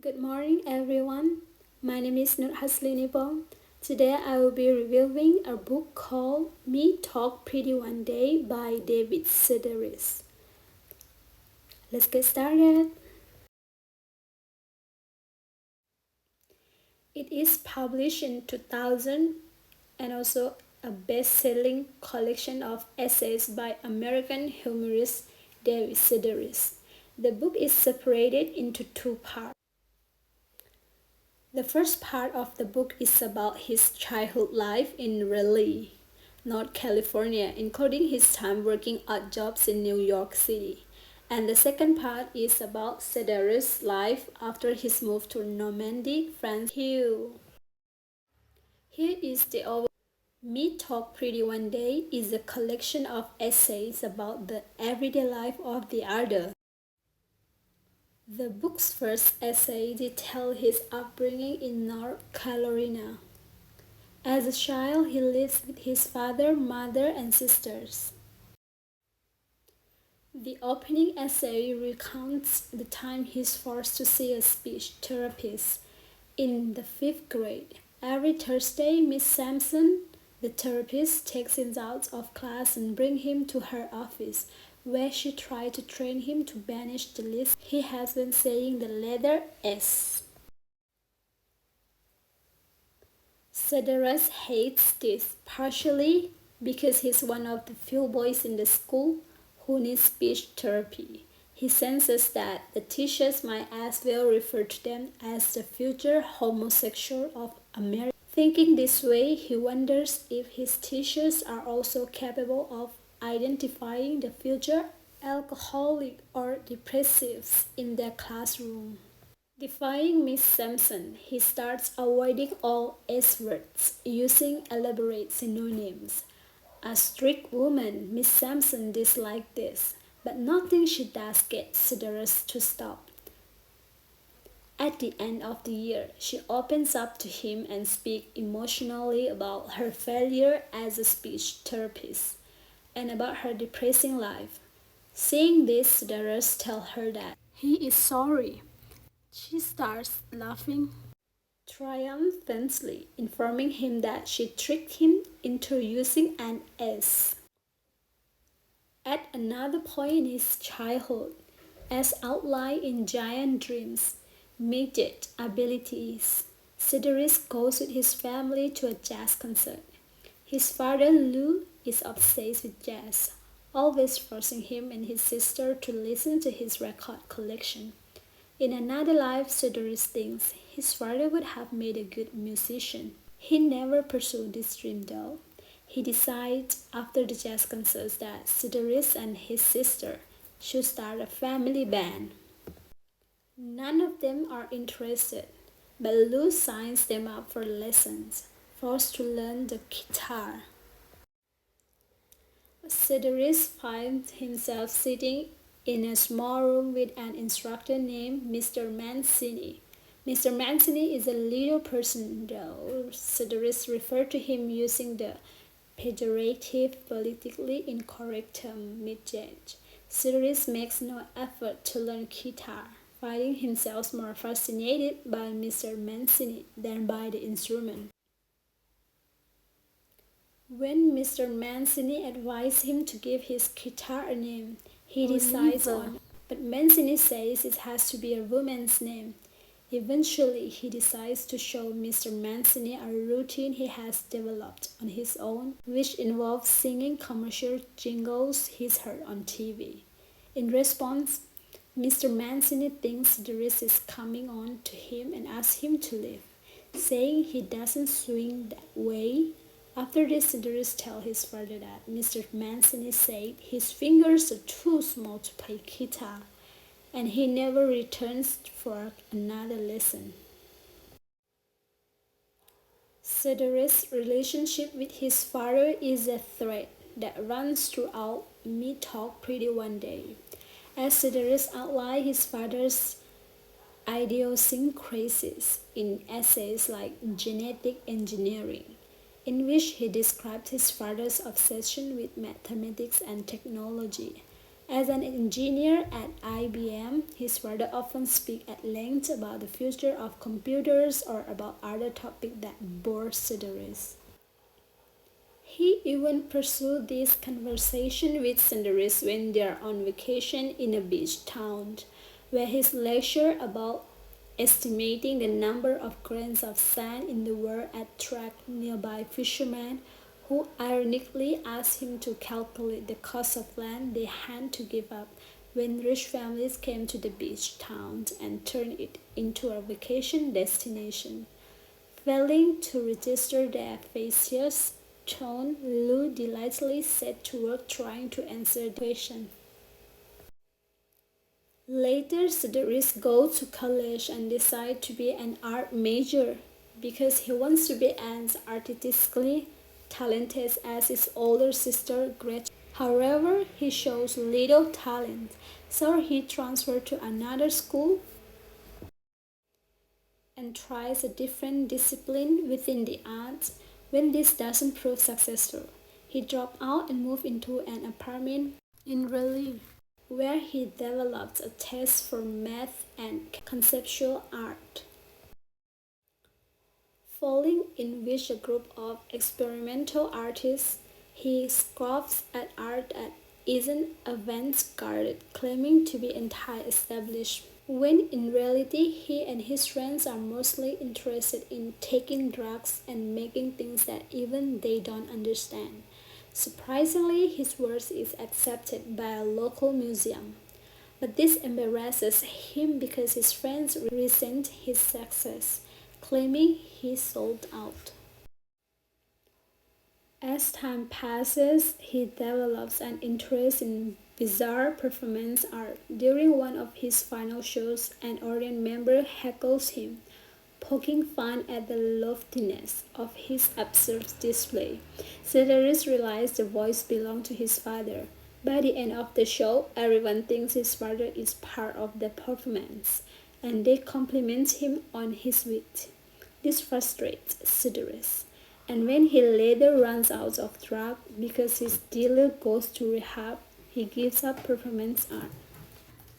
Good morning, everyone. My name is Nur Haslinipong. Today I will be reviewing a book called Me Talk Pretty One Day by David Sedaris. Let's get started. It is published in 2000 and also a best-selling collection of essays by American humorist David Sedaris. The book is separated into two parts. The first part of the book is about his childhood life in Raleigh, North California, including his time working odd jobs in New York City. And the second part is about Sedaris' life after his move to Normandy, France. Here is the overview. Me Talk Pretty One Day is a collection of essays about the everyday life of the author. The book's first essay details his upbringing in North Carolina. As a child, he lives with his father, mother, and sisters. The opening essay recounts the time he is forced to see a speech therapist in the 5th grade. Every Thursday, Miss Sampson, the therapist, takes him out of class and brings him to her office, where she tries to train him to banish the lisp he has been saying the letter S. Sedaris hates this, partially because he's one of the few boys in the school who need speech therapy. He senses that the teachers might as well refer to them as the future homosexual of America. Thinking this way, he wonders if his teachers are also capable of identifying the future alcoholic or depressives in their classroom. Defying Miss Sampson, he starts avoiding all S words, using elaborate synonyms. A strict woman, Miss Sampson disliked this, but nothing she does gets Sedaris to stop. At the end of the year, she opens up to him and speaks emotionally about her failure as a speech therapist and about her depressing life. Seeing this, Sedaris tells her that he is sorry. She starts laughing triumphantly, informing him that she tricked him into using an S. At another point in his childhood, as outlined in Giant Dreams, Midget Abilities, Sedaris goes with his family to a jazz concert. His father, Lou, is obsessed with jazz, always forcing him and his sister to listen to his record collection. In another life, Sedaris thinks his father would have made a good musician. He never pursued this dream though. He decides after the jazz concerts that Sedaris and his sister should start a family band. None of them are interested, but Lou signs them up for lessons, forced to learn the guitar. Sedaris finds himself sitting in a small room with an instructor named Mr. Mancini. Mr. Mancini is a little person though. Sedaris referred to him using the pejorative, politically incorrect term midget. Sedaris makes no effort to learn guitar, finding himself more fascinated by Mr. Mancini than by the instrument. When Mr. Mancini advised him to give his guitar a name, he decides on, but Mancini says it has to be a woman's name. Eventually, he decides to show Mr. Mancini a routine he has developed on his own, which involves singing commercial jingles he's heard on TV. In response, Mr. Mancini thinks the risk is coming on to him and asks him to leave, saying he doesn't swing that way. After this, Sedaris tells his father that Mr. Mancini said his fingers are too small to play guitar, and he never returns for another lesson. Sedaris' relationship with his father is a thread that runs throughout Me Talk Pretty One Day. As Sedaris outlines his father's idiosyncrasies in essays like Genetic Engineering, in which he described his father's obsession with mathematics and technology, As an engineer at IBM, his father often speaks at length about the future of computers or about other topics that bore Sideris. He even pursued this conversation with Sideris when they are on vacation in a beach town, where his lecture about estimating the number of grains of sand in the world attracted nearby fishermen who ironically asked him to calculate the cost of land they had to give up when rich families came to the beach town and turned it into a vacation destination. Failing to register their facetious tone, Lou delightedly set to work trying to answer the question. Later, Sideris goes to college and decides to be an art major because he wants to be as artistically talented as his older sister Gretchen. However, he shows little talent, so he transferred to another school and tries a different discipline within the arts. When this doesn't prove successful, he dropped out and moved into an apartment in Reveiw, where he developed a taste for math and conceptual art. Falling in with a group of experimental artists, he scoffs at art that isn't avant-garde, claiming to be anti-established, when in reality he and his friends are mostly interested in taking drugs and making things that even they don't understand. Surprisingly, his work is accepted by a local museum. But this embarrasses him because his friends resent his success, claiming he sold out. As time passes, he develops an interest in bizarre performance art. During one of his final shows, an audience member heckles him, poking fun at the loftiness of his absurd display. Sideris realized the voice belonged to his father. By the end of the show, everyone thinks his father is part of the performance, and they compliment him on his wit. This frustrates Sideris, and when he later runs out of drugs because his dealer goes to rehab, he gives up performance art.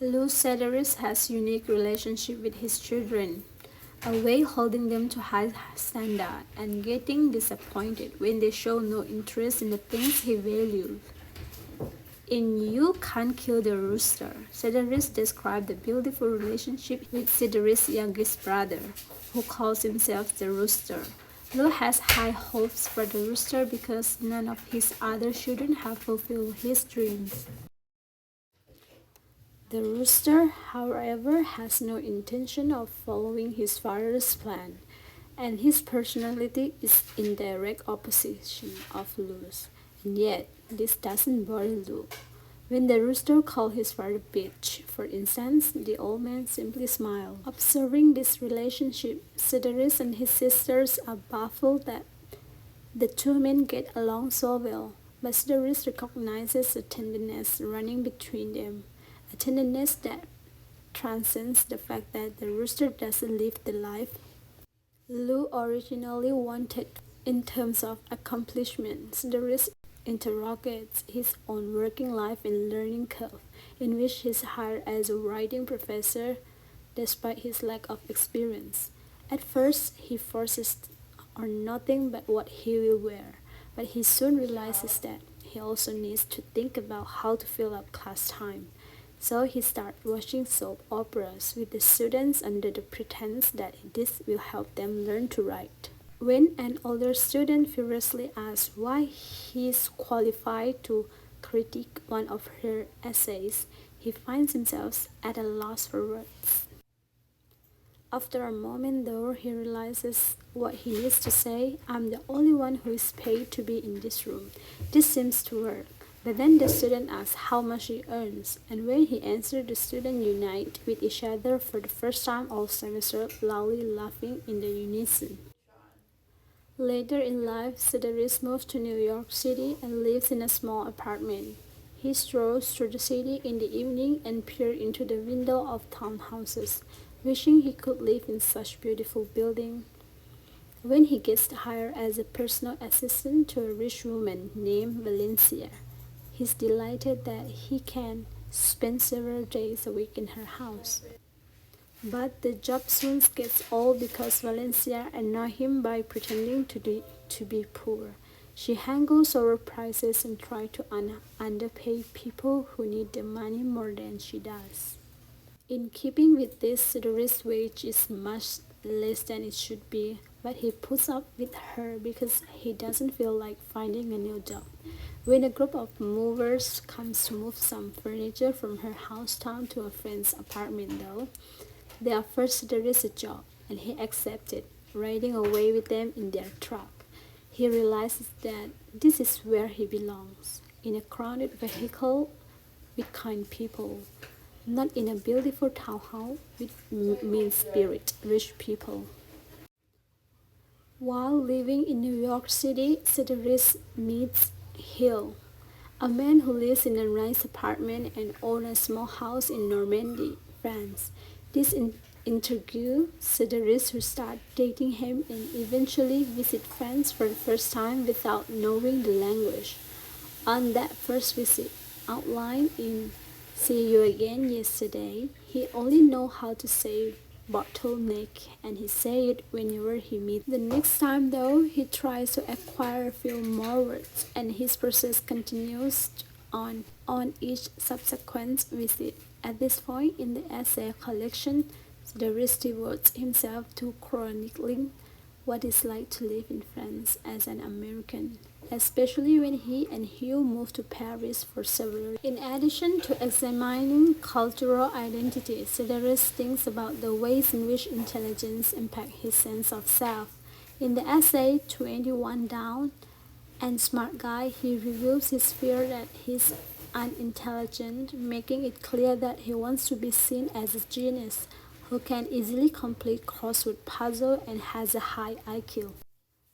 Lou Sideris has unique relationship with his children, a way holding them to high standard and getting disappointed when they show no interest in the things he values. In You Can't Kill the Rooster, Sideris described the beautiful relationship with Sideris' youngest brother, who calls himself the Rooster. Lou has high hopes for the rooster because none of his other children have fulfilled his dreams. The rooster, however, has no intention of following his father's plan, and his personality is in direct opposition of Lou's. And yet, this doesn't bother Lou. When the rooster called his father bitch, for instance, the old man simply smiled. Observing this relationship, Sideris and his sisters are baffled that the two men get along so well, but Sideris recognizes a tenderness running between them, a tenderness that transcends the fact that the rooster doesn't live the life Lou originally wanted. In terms of accomplishment, Sideris interrogates his own working life and learning curve, in which he is hired as a writing professor despite his lack of experience. At first, he focuses on nothing but what he will wear, but he soon realizes that he also needs to think about how to fill up class time. So he starts watching soap operas with the students under the pretense that this will help them learn to write. When an older student furiously asks why he is qualified to critique one of her essays, he finds himself at a loss for words. After a moment, though, he realizes what he needs to say. I'm the only one who is paid to be in this room. This seems to work. But then the student asks how much he earns, and when he answers, the students unite with each other for the first time all semester, loudly laughing in the unison. Later in life, Sideris moves to New York City and lives in a small apartment. He strolls through the city in the evening and peers into the window of townhouses, wishing he could live in such beautiful buildings. When he gets hired as a personal assistant to a rich woman named Valencia, he's delighted that he can spend several days a week in her house. But the job soon gets old because Valencia annoys him by pretending to be poor. She haggles over prices and tries to underpay people who need the money more than she does. In keeping with this, the risk wage is much less than it should be, but he puts up with her because he doesn't feel like finding a new job. When a group of movers comes to move some furniture from her house down to a friend's apartment, though, they offer Cedric a job, and he accepts it, riding away with them in their truck. He realizes that this is where he belongs, in a crowded vehicle with kind people, not in a beautiful townhouse with mean-spirited rich people. While living in New York City, Cedric meets Hill, a man who lives in a nice apartment and owns a small house in Normandy, France. This interview, Cedric who start dating him and eventually visit France for the first time without knowing the language. On that first visit, outlined in See You Again Yesterday, he only knows how to say bottleneck and he say it whenever he meets. The next time though, he tries to acquire a few more words and his process continues on each subsequent visit. At this point in the essay collection, Cedric devotes himself to chronicling what it's like to live in France as an American, especially when he and Hugh moved to Paris for several years. In addition to examining cultural identity, Cedric thinks about the ways in which intelligence impacts his sense of self. In the essay 21 Down and Smart Guy, he reveals his fear that he's unintelligent, making it clear that he wants to be seen as a genius who can easily complete crossword puzzle and has a high IQ.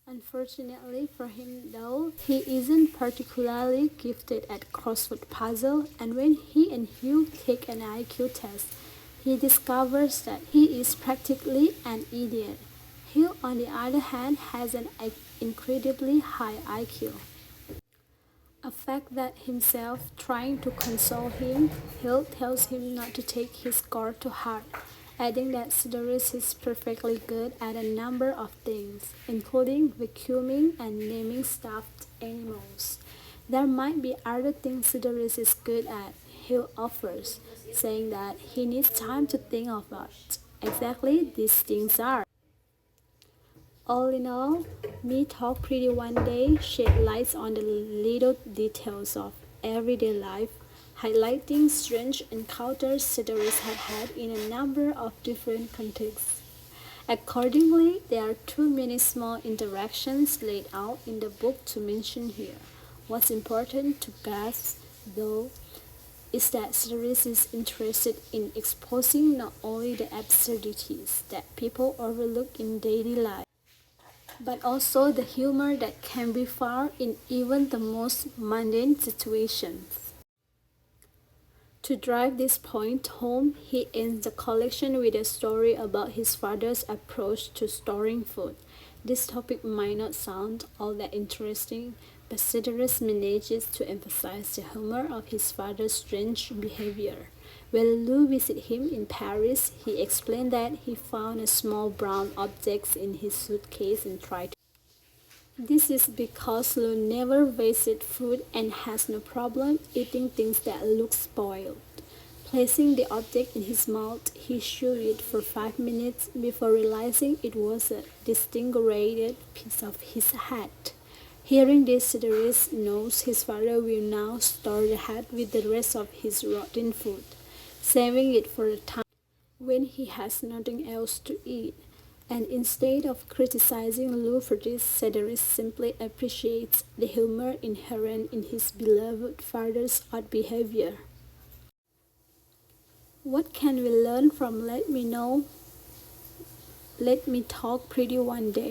Unfortunately for him though, he isn't particularly gifted at crossword puzzle, and when he and Hugh take an IQ test, he discovers that he is practically an idiot. Hugh on the other hand has an incredibly high IQ. A fact that himself trying to console him, Hill tells him not to take his score to heart, adding that Cedric is perfectly good at a number of things, including vacuuming and naming stuffed animals. There might be other things Cedric is good at, Hill offers, saying that he needs time to think of what exactly these things are. All in all, Me Talk Pretty One Day shed light on the little details of everyday life, highlighting strange encounters Cedric had in a number of different contexts. Accordingly, there are too many small interactions laid out in the book to mention here. What's important to grasp, though, is that Cedric is interested in exposing not only the absurdities that people overlook in daily life, but also the humor that can be found in even the most mundane situations. To drive this point home, he ends the collection with a story about his father's approach to storing food. This topic might not sound all that interesting, but Cedric manages to emphasize the humor of his father's strange behavior. When Lou visited him in Paris, he explained that he found a small brown object in his suitcase and tried to. This is because Lou never wasted food and has no problem eating things that look spoiled. Placing the object in his mouth, he chewed it for 5 minutes before realizing it was a disintegrated piece of his hat. Hearing this, Cedric knows his father will now store the hat with the rest of his rotten food, saving it for a time when he has nothing else to eat. And instead of criticizing Lou for this, Cedric simply appreciates the humor inherent in his beloved father's odd behavior. What can we learn from Let Me Talk Pretty One Day?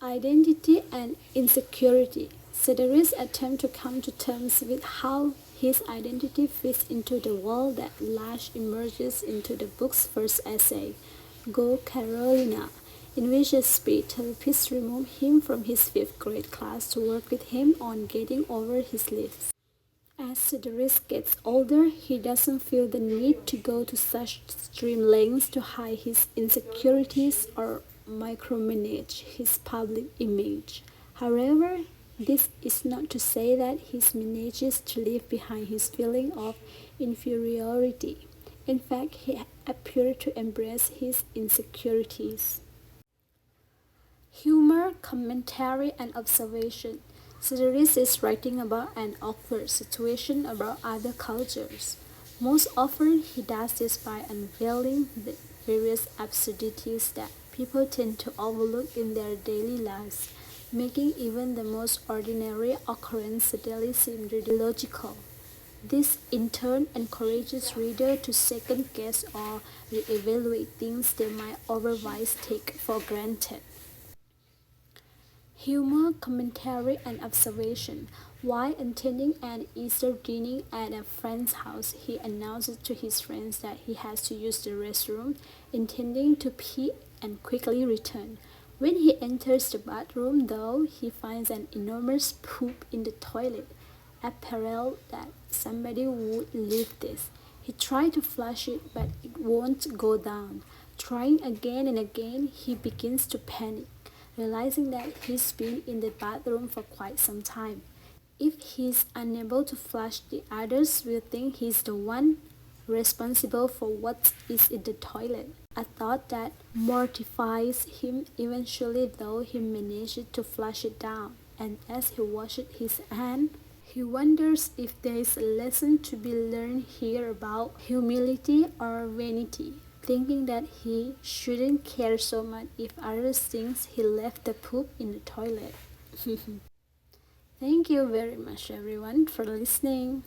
Identity and insecurity. Cedric's attempt to come to terms with how his identity fits into the world at large emerges into the book's first essay, Go Carolina, in which a speech therapist removed him from his 5th grade class to work with him on getting over his lips. As As Cedric gets older, he doesn't feel the need to go to such extreme lengths to hide his insecurities or micromanage his public image. However, this is not to say that he manages to leave behind his feeling of inferiority. In fact, he appears to embrace his insecurities. Humor, commentary, and observation. Cedric is writing about an awkward situation about other cultures. Most often, he does this by unveiling the various absurdities that people tend to overlook in their daily lives, making even the most ordinary occurrence suddenly seem illogical. This in turn encourages readers to second guess or reevaluate things they might otherwise take for granted. Humor, commentary, and observation. While attending an Easter dinner at a friend's house, he announces to his friends that he has to use the restroom, intending to pee and quickly return. When he enters the bathroom, though, he finds an enormous poop in the toilet, apparel that somebody would leave this. He tries to flush it, but it won't go down. Trying again and again, he begins to panic, realizing that he's been in the bathroom for quite some time. If he's unable to flush, the others will think he's the one responsible for what is in the toilet. A thought that mortifies him eventually, though he manages to flush it down. And as he washes his hand, he wonders if there is a lesson to be learned here about humility or vanity, thinking that he shouldn't care so much if others think he left the poop in the toilet. Thank you very much everyone for listening.